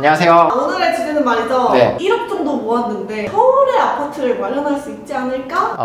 안녕하세요. 오늘의 주제는 말이죠. 네. 1억 정도 모았는데 서울에 아파트를 마련할 수 있지 않을까?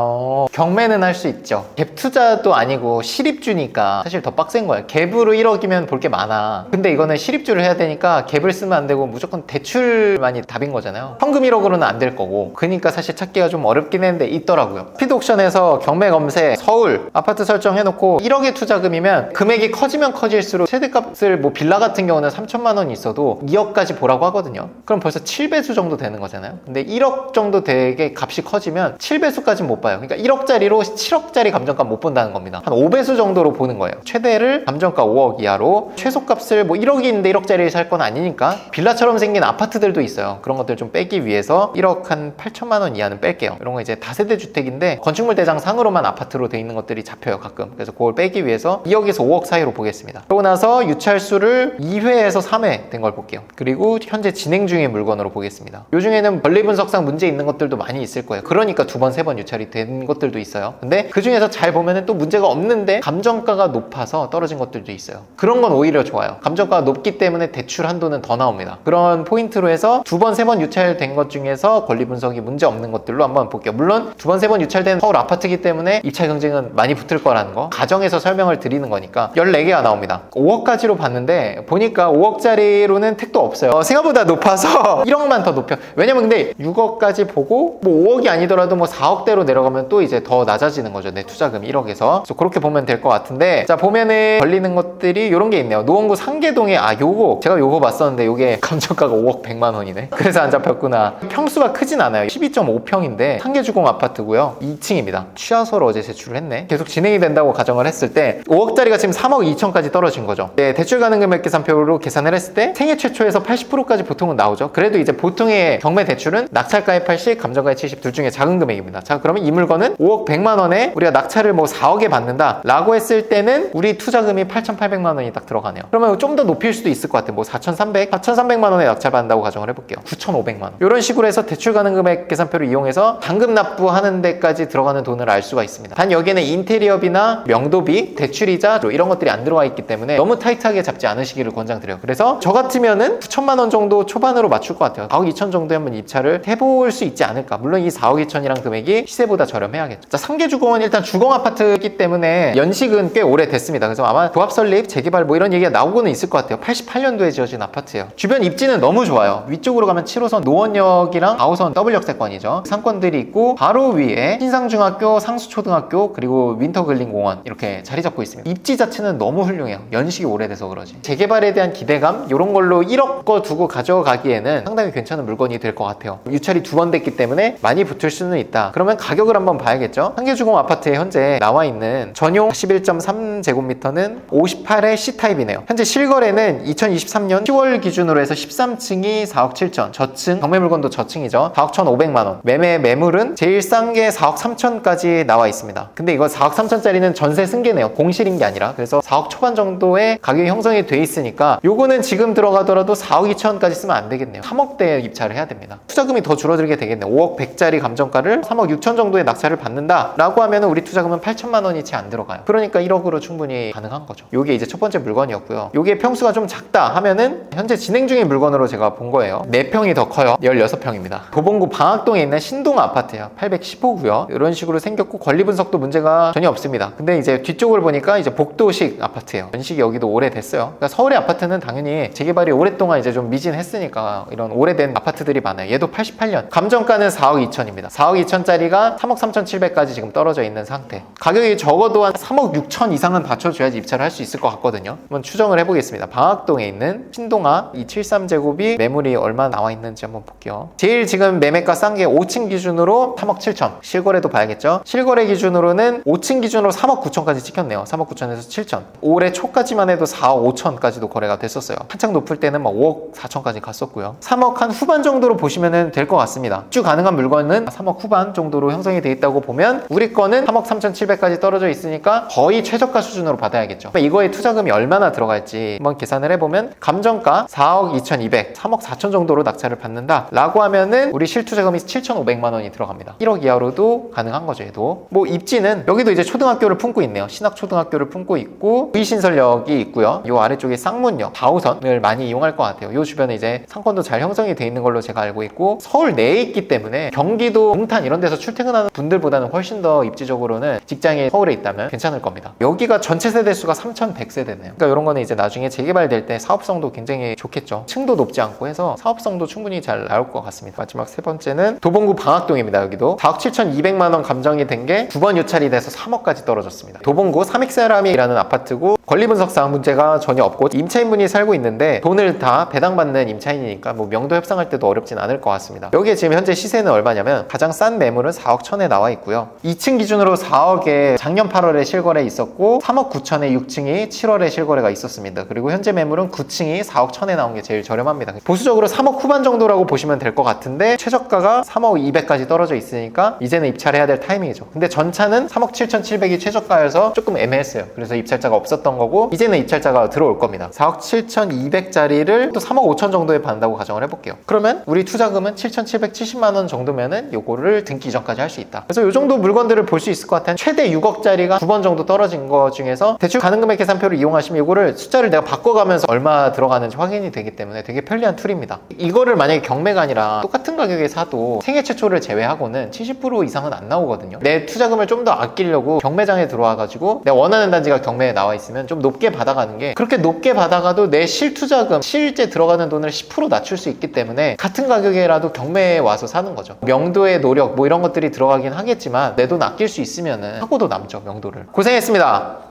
경매는 할 수 있죠. 갭 투자도 아니고 실입주니까 사실 더 빡센 거예요. 갭으로 1억이면 볼 게 많아. 근데 이거는 실입주를 해야 되니까 갭을 쓰면 안 되고 무조건 대출만이 답인 거잖아요. 현금 1억으로는 안 될 거고. 그러니까 사실 찾기가 좀 어렵긴 했는데 있더라고요. 스피드옥션에서 경매 검색 서울 아파트 설정해놓고 1억의 투자금이면 금액이 커지면 커질수록 세대값을 뭐 빌라 같은 경우는 3천만 원이 있어도 2억까지 보라고 하거든요. 그럼 벌써 7배수 정도 되는 거잖아요. 근데 1억 정도 되게 값이 커지면 7배수까지는 못 봐요. 그러니까 1억짜리로 7억짜리 감정가 못 본다는 겁니다. 한 5배수 정도로 보는 거예요. 최대를 감정가 5억 이하로 최소값을 뭐 1억인데 1억짜리를 살 건 아니니까 빌라처럼 생긴 아파트들도 있어요. 그런 것들 좀 빼기 위해서 1억 한 8천만 원 이하는 뺄게요. 이런 거 이제 다세대 주택인데 건축물 대장 상으로만 아파트로 돼 있는 것들이 잡혀요, 가끔. 그래서 그걸 빼기 위해서 2억에서 5억 사이로 보겠습니다. 그러고 나서 유찰수를 2회에서 3회 된 걸 볼게요. 그리고 현재 진행 중인 물건으로 보겠습니다. 요 중에는 권리 분석상 문제 있는 것들도 많이 있을 거예요. 그러니까 2번, 3번 유찰이 된 것들도 있어요. 근데 그 중에서 잘 보면은 또 문제가 없는데 감정가가 높아서 떨어진 것들도 있어요. 그런 건 오히려 좋아요. 감정가가 높기 때문에 대출 한도는 더 나옵니다. 그런 포인트로 해서 2번, 3번 유찰된 것 중에서 권리 분석이 문제 없는 것들로 한번 볼게요. 물론 2번, 3번 유찰된 서울 아파트이기 때문에 입찰 경쟁은 많이 붙을 거라는 거 가정에서 설명을 드리는 거니까 14개가 나옵니다. 5억까지로 봤는데 보니까 5억짜리로는 택도 없어요. 생각보다 높아서 1억만 더 높여. 왜냐면 근데 6억까지 보고 뭐 5억이 아니더라도 뭐 4억대로 내려가면 또 이제 더 낮아지는 거죠. 내 투자금 1억에서. 그래서 그렇게 보면 될 것 같은데, 자 보면은 걸리는 것들이 이런 게 있네요. 노원구 상계동에 요거 제가 요거 봤었는데 요게 감정가가 5억 100만 원이네. 그래서 안 잡혔구나. 평수가 크진 않아요. 12.5평인데 상계주공 아파트고요. 2층입니다. 취하서를 어제 제출을 했네. 계속 진행이 된다고 가정을 했을 때 5억짜리가 지금 3억 2천까지 떨어진 거죠. 네, 대출 가능 금액 계산표로 계산을 했을 때 생애 최초에서 80%까지 보통은 나오죠. 그래도 이제 보통의 경매 대출은 낙찰가의 80, 감정가의 70 둘 중에 작은 금액입니다. 자, 그러면 이 물건은 5억 100만 원에 우리가 낙찰을 뭐 4억에 받는다 라고 했을 때는 우리 투자금이 8,800만 원이 딱 들어가네요. 그러면 좀 더 높일 수도 있을 것 같아요. 뭐 4,300만 원에 낙찰 받는다고 가정을 해볼게요. 9,500만 원. 이런 식으로 해서 대출 가능 금액 계산표를 이용해서 당금 납부하는 데까지 들어가는 돈을 알 수가 있습니다. 단 여기에는 인테리어비나 명도비, 대출이자 이런 것들이 안 들어와 있기 때문에 너무 타이트하게 잡지 않으시기를 권장드려요. 그래서 저 같으면은 9천만 원 정도 초반으로 맞출 것 같아요. 4억 2천 정도에 한번 입찰을 해볼 수 있지 않을까. 물론 이 4억 2천이랑 금액이 시세보다 저렴해야겠죠. 자, 상계주공은 일단 주공 아파트이기 때문에 연식은 꽤 오래됐습니다. 그래서 아마 조합 설립, 재개발 뭐 이런 얘기가 나오고는 있을 것 같아요. 88년도에 지어진 아파트예요. 주변 입지는 너무 좋아요. 위쪽으로 가면 7호선 노원역이랑 4호선 W역세권이죠. 상권들이 있고 바로 위에 신상중학교, 상수초등학교, 그리고 윈터글린공원 이렇게 자리 잡고 있습니다. 입지 자체는 너무 훌륭해요. 연식이 오래돼서 그러지. 재개발에 대한 기대감 이런 걸로 1억 거 두고 가져가기에는 상당히 괜찮은 물건이 될 것 같아요. 유찰이 2번 됐기 때문에 많이 붙을 수는 있다. 그러면 가격을 한번 봐야겠죠. 상계주공 아파트에 현재 나와 있는 전용 11.3제곱미터는 58의 C타입이네요. 현재 실거래는 2023년 10월 기준으로 해서 13층이 4억 7천, 저층, 경매 물건도 저층이죠. 4억 1,500만 원. 매매 매물은 제일 싼 게 4억 3천까지 나와 있습니다. 근데 이거 4억 3천짜리는 전세 승계네요. 공실인 게 아니라. 그래서 4억 초반 정도의 가격이 형성이 돼 있으니까 요거는 지금 들어가더라도 4억 2천까지 쓰면 안 되겠네요. 3억대에 입찰을 해야 됩니다. 투자금이 더 줄어들게 되겠네요. 5억 100짜리 감정가를 3억 6천 정도의 낙찰을 받는다 라고 하면 우리 투자금은 8천만 원이 채 안 들어가요. 그러니까 1억으로 충분히 가능한 거죠. 요게 이제 첫 번째 물건이었고요. 요게 평수가 좀 작다 하면은 현재 진행 중인 물건으로 제가 본 거예요. 4평이 더 커요. 16평입니다. 도봉구 방학동에 있는 신동 아파트예요. 810호고요. 이런 식으로 생겼고 권리 분석도 문제가 전혀 없습니다. 근데 이제 뒤쪽을 보니까 이제 복도식 아파트예요. 연식이 여기도 오래됐어요. 그러니까 서울의 아파트는 당연히 재개발이 오랫동안 이제 좀 미진했으니까 이런 오래된 아파트들이 많아요. 얘도 88년. 감정가는 4억 2천입니다. 4억 2천짜리가 3억 3,700까지 지금 떨어져 있는 상태. 가격이 적어도 한 3억 6천 이상은 받쳐줘야지 입찰을 할 수 있을 것 같거든요. 한번 추정을 해보겠습니다. 방학동에 있는 신동아 이 73제곱이 매물이 얼마 나와 있는지 한번 볼게요. 제일 지금 매매가 싼 게 5층 기준으로 3억 7천. 실거래도 봐야겠죠. 실거래 기준으로는 5층 기준으로 3억 9천까지 찍혔네요. 3억 9천에서 7천. 올해 초까지만 해도 4억 5천까지도 거래가 됐었어요. 한창 높을 때는 막 5억 4천까지 갔었고요. 3억 한 후반 정도로 보시면 될 것 같습니다. 쭉 가능한 물건은 3억 후반 정도로 형성이 돼 있다고 보면 우리 거는 3억 3,700까지 떨어져 있으니까 거의 최저가 수준으로 받아야겠죠. 이거에 투자금이 얼마나 들어갈지 한번 계산을 해보면 감정가 4억 2,200, 3억 4천 정도로 낙찰을 받는다 라고 하면은 우리 실투자금이 7,500만 원이 들어갑니다. 1억 이하로도 가능한 거죠. 얘도 뭐 입지는 여기도 이제 초등학교를 품고 있네요. 신학초등학교를 품고 있고 V신설역이 있고요. 요 아래쪽에 쌍문역 4호선을 많이 이용할 것 같아요. 요 주변 주변에 이제 상권도 잘 형성이 돼 있는 걸로 제가 알고 있고, 서울 내에 있기 때문에 경기도 동탄 이런 데서 출퇴근하는 분들보다는 훨씬 더 입지적으로는 직장이 서울에 있다면 괜찮을 겁니다. 여기가 전체 세대수가 3,100세대네요. 그러니까 이런 거는 이제 나중에 재개발될 때 사업성도 굉장히 좋겠죠. 층도 높지 않고 해서 사업성도 충분히 잘 나올 것 같습니다. 마지막 세 번째는 도봉구 방학동입니다. 여기도 4억 7,200만 원 감정이 된 게 두 번 유찰이 돼서 3억까지 떨어졌습니다. 도봉구 삼익세라믹이라는 아파트고 권리분석상 문제가 전혀 없고 임차인분이 살고 있는데 돈을 다 배당받는 임차인이니까 뭐 명도 협상할 때도 어렵진 않을 것 같습니다. 여기에 지금 현재 시세는 얼마냐면 가장 싼 매물은 4억 1천에 나와 있고요. 2층 기준으로 4억에 작년 8월에 실거래 있었고 3억 9천에 6층이 7월에 실거래가 있었습니다. 그리고 현재 매물은 9층이 4억 1천에 나온 게 제일 저렴합니다. 보수적으로 3억 후반 정도라고 보시면 될 것 같은데 최저가가 3억 200까지 떨어져 있으니까 이제는 입찰해야 될 타이밍이죠. 근데 전차는 3억 7,700이 최저가여서 조금 애매했어요. 그래서 입찰자가 없었던 거고 이제는 입찰자가 들어올 겁니다. 4억 7,200짜리를 또 3억 5천 정도에 판다고 가정을 해볼게요. 그러면 우리 투자금은 7,770만 원 정도면은 요거를 등기 이전까지 할 수 있다. 그래서 요 정도 물건들을 볼 수 있을 것 같아요. 최대 6억짜리가 2번 정도 떨어진 거 중에서 대출 가능금액 계산표를 이용하시면 요거를 숫자를 내가 바꿔가면서 얼마 들어가는지 확인이 되기 때문에 되게 편리한 툴입니다. 이거를 만약에 경매가 아니라 똑같은 가격에 사도 생애 최초를 제외하고는 70% 이상은 안 나오거든요. 내 투자금을 좀 더 아끼려고 경매장에 들어와가지고 내가 원하는 단지가 경매에 나와 있으면 좀 높게 받아가는 게, 그렇게 높게 받아가도 내 실투자금, 실제 들어가는 돈을 10% 낮출 수 있기 때문에 같은 가격에라도 경매에 와서 사는 거죠. 명도의 노력 뭐 이런 것들이 들어가긴 하겠지만 내 돈 아낄 수 있으면은 하고도 남죠, 명도를. 고생했습니다.